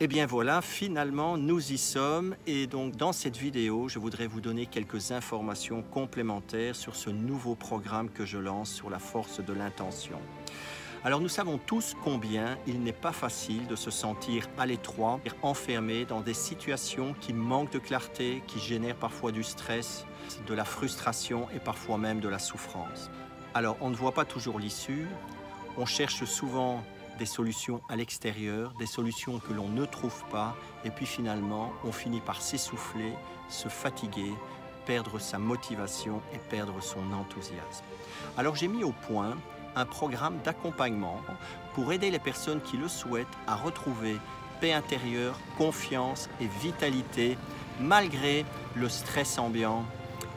Et bien voilà, finalement, nous y sommes. Et donc, dans cette vidéo, je voudrais vous donner quelques informations complémentaires sur ce nouveau programme que je lance sur la force de l'intention. Alors, nous savons tous combien il n'est pas facile de se sentir à l'étroit, enfermé dans des situations qui manquent de clarté, qui génèrent parfois du stress, de la frustration et parfois même de la souffrance. Alors, on ne voit pas toujours l'issue. On cherche souvent des solutions à l'extérieur, des solutions que l'on ne trouve pas, et puis finalement, on finit par s'essouffler, se fatiguer, perdre sa motivation et perdre son enthousiasme. Alors j'ai mis au point un programme d'accompagnement pour aider les personnes qui le souhaitent à retrouver paix intérieure, confiance et vitalité, malgré le stress ambiant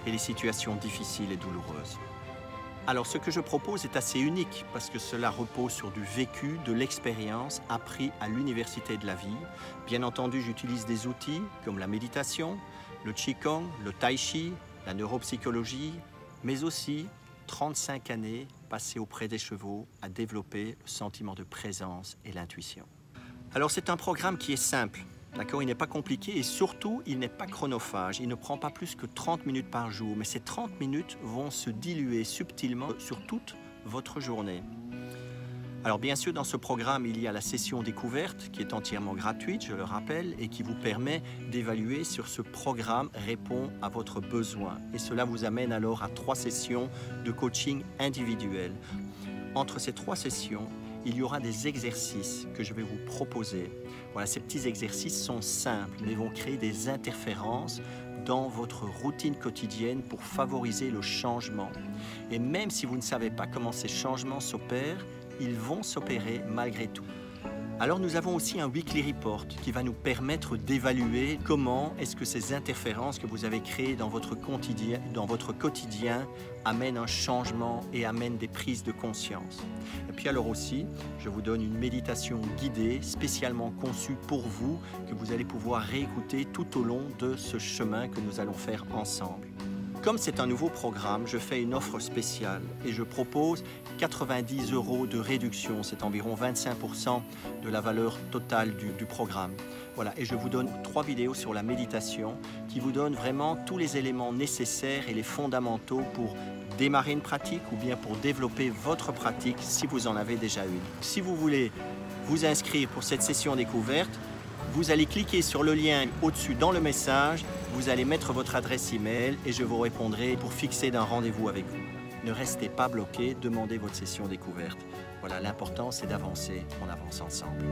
et les situations difficiles et douloureuses. Alors, ce que je propose est assez unique parce que cela repose sur du vécu, de l'expérience appris à l'université de la vie. Bien entendu, j'utilise des outils comme la méditation, le Qigong, le Tai Chi, la neuropsychologie, mais aussi 35 années passées auprès des chevaux à développer le sentiment de présence et l'intuition. Alors, c'est un programme qui est simple. D'accord, il n'est pas compliqué et surtout, il n'est pas chronophage. Il ne prend pas plus que 30 minutes par jour, mais ces 30 minutes vont se diluer subtilement sur toute votre journée. Alors bien sûr, dans ce programme, il y a la session découverte qui est entièrement gratuite, je le rappelle, et qui vous permet d'évaluer si ce programme répond à votre besoin. Et cela vous amène alors à 3 sessions de coaching individuel. Entre ces 3 sessions, il y aura des exercices que je vais vous proposer. Voilà, ces petits exercices sont simples, mais vont créer des interférences dans votre routine quotidienne pour favoriser le changement. Et même si vous ne savez pas comment ces changements s'opèrent, ils vont s'opérer malgré tout. Alors nous avons aussi un weekly report qui va nous permettre d'évaluer comment est-ce que ces interférences que vous avez créées dans votre quotidien amènent un changement et amènent des prises de conscience. Et puis alors aussi, je vous donne une méditation guidée spécialement conçue pour vous que vous allez pouvoir réécouter tout au long de ce chemin que nous allons faire ensemble. Comme c'est un nouveau programme, je fais une offre spéciale et je propose 90 € de réduction, c'est environ 25% de la valeur totale du programme. Voilà, et je vous donne 3 vidéos sur la méditation qui vous donnent vraiment tous les éléments nécessaires et les fondamentaux pour démarrer une pratique ou bien pour développer votre pratique si vous en avez déjà une. Si vous voulez vous inscrire pour cette session découverte, vous allez cliquer sur le lien au-dessus dans le message, vous allez mettre votre adresse email et je vous répondrai pour fixer un rendez-vous avec vous. Ne restez pas bloqué, demandez votre session découverte. Voilà, l'important c'est d'avancer, on avance ensemble.